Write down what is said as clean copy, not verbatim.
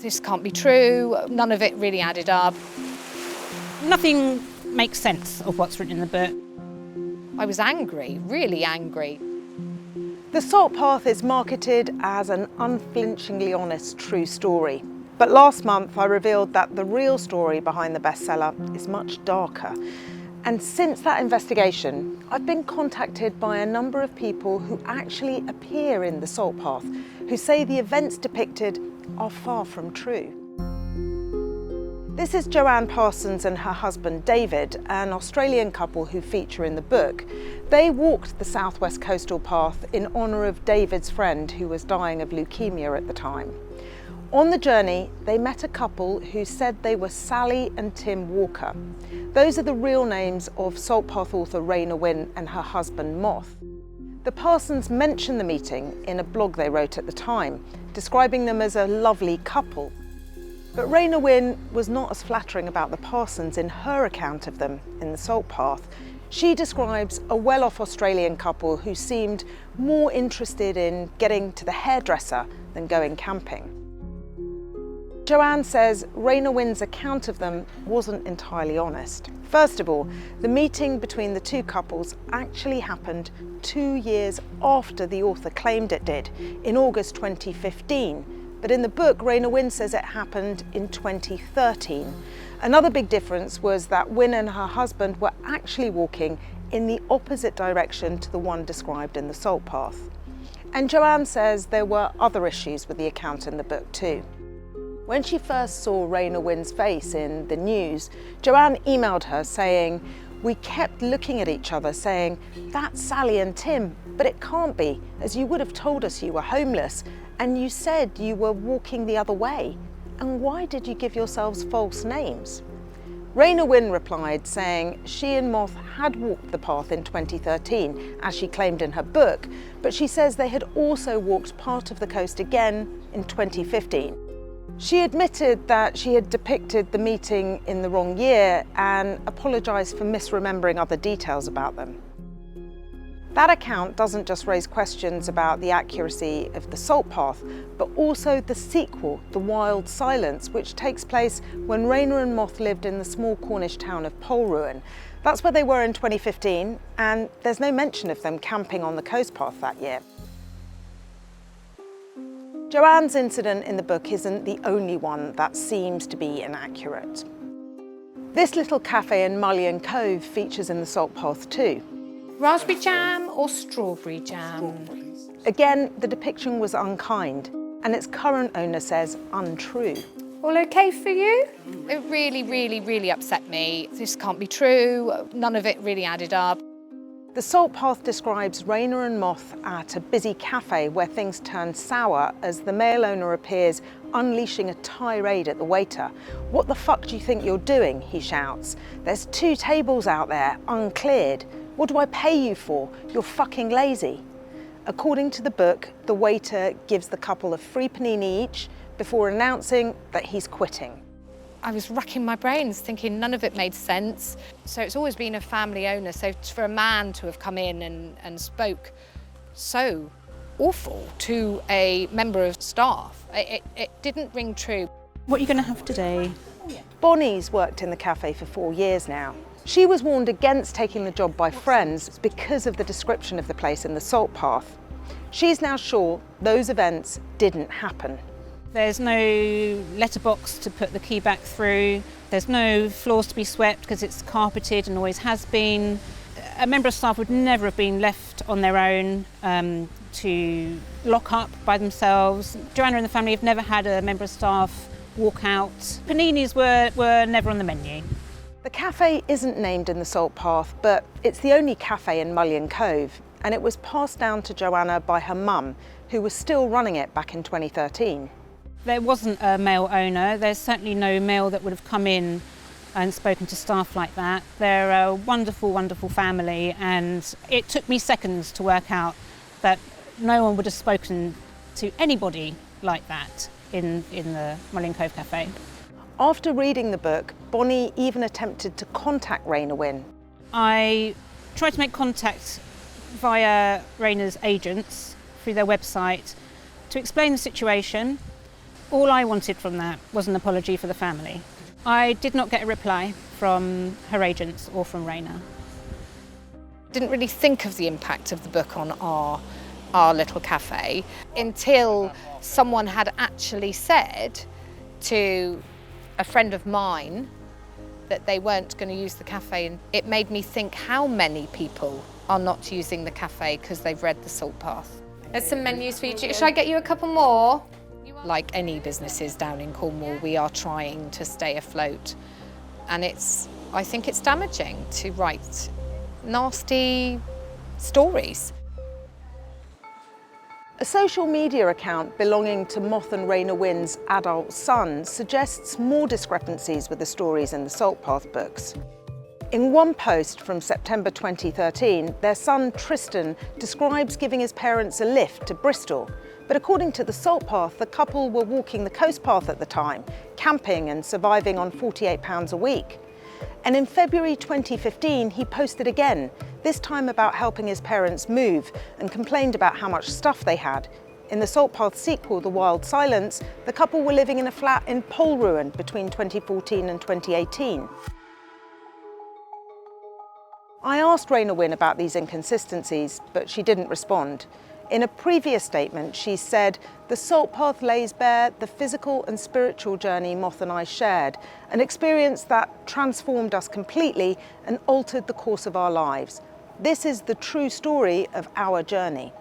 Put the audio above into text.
This can't be true. None of it really added up. Nothing makes sense of what's written in the book. I was angry, really angry. The Salt Path is marketed as an unflinchingly honest true story. But last month I revealed that the real story behind the bestseller is much darker. And since that investigation, I've been contacted by a number of people who actually appear in the Salt Path, who say the events depicted are far from true. This is Joanne Parsons and her husband David, an Australian couple who feature in the book. They walked the southwest coastal path in honour of David's friend who was dying of leukemia at the time. On the journey, they met a couple who said they were Sally and Tim Walker. Those are the real names of Salt Path author Raynor Winn and her husband Moth. The Parsons mentioned the meeting in a blog they wrote at the time, describing them as a lovely couple. But Raynor Winn was not as flattering about the Parsons in her account of them in the Salt Path. She describes a well-off Australian couple who seemed more interested in getting to the hairdresser than going camping. Joanne says Raynor Winn's account of them wasn't entirely honest. First of all, the meeting between the two couples actually happened 2 years after the author claimed it did, in August 2015. But in the book, Raynor Winn says it happened in 2013. Another big difference was that Winn and her husband were actually walking in the opposite direction to the one described in the Salt Path. And Joanne says there were other issues with the account in the book too. When she first saw Raynor Winn's face in the news, Joanne emailed her saying, "We kept looking at each other saying, that's Sally and Tim, but it can't be, as you would have told us you were homeless, and you said you were walking the other way. And why did you give yourselves false names?" Raynor Winn replied saying she and Moth had walked the path in 2013, as she claimed in her book, but she says they had also walked part of the coast again in 2015. She admitted that she had depicted the meeting in the wrong year and apologised for misremembering other details about them. That account doesn't just raise questions about the accuracy of the Salt Path, but also the sequel, The Wild Silence, which takes place when Raynor and Moth lived in the small Cornish town of Polruan. That's where they were in 2015, and there's no mention of them camping on the coast path that year. Joanne's incident in the book isn't the only one that seems to be inaccurate. This little cafe in Mullion Cove features in the Salt Path too. Raspberry jam or strawberry jam? Again, the depiction was unkind, and its current owner says untrue. All okay for you? It really upset me. This can't be true. None of it really added up. The Salt Path describes Raynor and Moth at a busy cafe where things turn sour as the male owner appears, unleashing a tirade at the waiter. "What the fuck do you think you're doing?" he shouts. "There's 2 tables out there, uncleared. What do I pay you for? You're fucking lazy." According to the book, the waiter gives the couple a free panini each before announcing that he's quitting. I was racking my brains thinking none of it made sense. So it's always been a family owner, so for a man to have come in and spoke so awful to a member of staff, it didn't ring true. What are you going to have today? Bonnie's worked in the cafe for 4 years now. She was warned against taking the job by friends because of the description of the place in the Salt Path. She's now sure those events didn't happen. There's no letterbox to put the key back through. There's no floors to be swept because it's carpeted and always has been. A member of staff would never have been left on their own to lock up by themselves. Joanna and the family have never had a member of staff walk out. Paninis were never on the menu. The cafe isn't named in the Salt Path, but it's the only cafe in Mullion Cove, and it was passed down to Joanna by her mum, who was still running it back in 2013. There wasn't a male owner. There's certainly no male that would have come in and spoken to staff like that. They're a wonderful, wonderful family, and it took me seconds to work out that no one would have spoken to anybody like that in the Mullion Cove Cafe. After reading the book, Bonnie even attempted to contact Raynor Winn. I tried to make contact via Raynor's agents through their website to explain the situation, All I wanted from that was an apology for the family. I did not get a reply from her agents or from Raynor. Didn't really think of the impact of the book on our little cafe until someone had actually said to a friend of mine that they weren't going to use the cafe, and it made me think how many people are not using the cafe because they've read The Salt Path. There's some menus for you. Should I get you a couple more? Like any businesses down in Cornwall, we are trying to stay afloat, and I think it's damaging to write nasty stories. A social media account belonging to Moth and Raynor Winn's adult son suggests more discrepancies with the stories in the Salt Path books. In one post from September 2013, their son Tristan describes giving his parents a lift to Bristol. But according to the Salt Path, the couple were walking the coast path at the time, camping and surviving on £48 a week. And in February 2015, he posted again, this time about helping his parents move, and complained about how much stuff they had. In the Salt Path sequel, The Wild Silence, the couple were living in a flat in Polruan between 2014 and 2018. I asked Raynor Winn about these inconsistencies, but she didn't respond. In a previous statement, she said, "The Salt Path lays bare the physical and spiritual journey Moth and I shared, an experience that transformed us completely and altered the course of our lives. This is the true story of our journey."